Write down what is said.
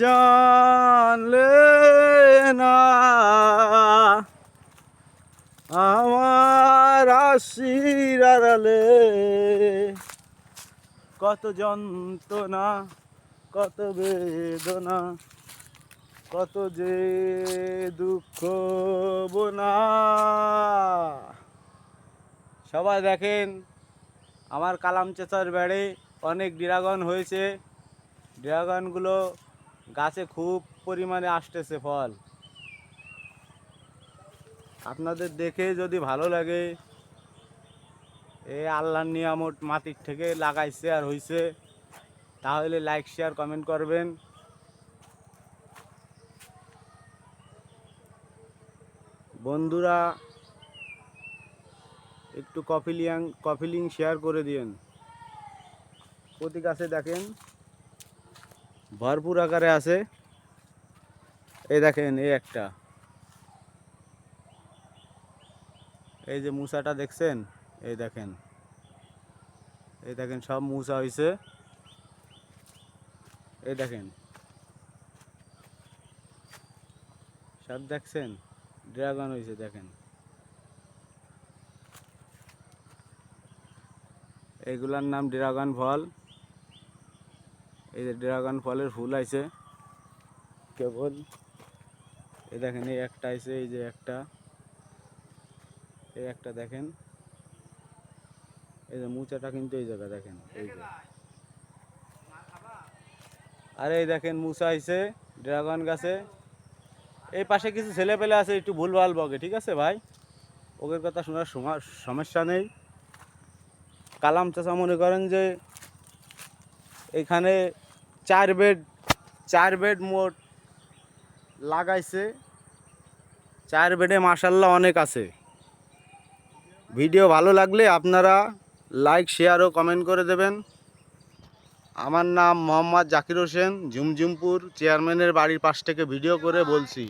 জানলে না আমার আশির আড়ালে কত যন্ত্রণা, কত বেদনা, কত যে দুঃখ বোনা। সবাই দেখেন আমার কালাম চাচার বাড়ি অনেক ড্রাগন হয়েছে। ড্রাগনগুলো গাছে খুব পরিমাণে আসতেছে ফল। আপনাদের দেখে যদি ভালো লাগে, এই আল্লাহর নিয়ামত মাটির থেকে লাগাইছে আর হইছে, তাহলে লাইক শেয়ার কমেন্ট করবেন। বন্ধুরা একটু কফি লিঙ্ক শেয়ার করে দিন। প্রতি গাছে দেখেন ভরপুর আকারে আছে। এই দেখেন এই একটা, এই যে মুসাটা দেখছেন, এই দেখেন, এই দেখেন সব মুসা হয়েছে। এই দেখেন সব দেখছেন ড্রাগন হয়েছে। দেখেন এইগুলার নাম ড্রাগন ফল। এই যে ড্রাগন ফলের ফুল আইছে কেবল। এই দেখেন এই একটা আইছে, এই যে একটা, এই একটা দেখেন, এই যে মুচাটা কিন্তু এই জায়গা দেখেন, এই যে। আর এই দেখেন মুসা আইছে ড্রাগন গাছে। এই পাশে কিছু ছেলে পেলে আছে একটু ভুলভাল বকে, ঠিক আছে ভাই, ওদের কথা শোনার সমস্যা নেই। কালাম চাচা মনে করেন যে এখানে 4 বেড মোট লাগাইছে। 4 বেডে মাশাল্লাহ অনেক আছে। ভিডিও ভালো লাগলে আপনারা লাইক শেয়ার ও কমেন্ট করে দেবেন। আমার নাম মোহাম্মদ জাকির হোসেন, ঝুমঝুমপুর চেয়ারম্যানের বাড়ির পাশ থেকে ভিডিও করে বলছি।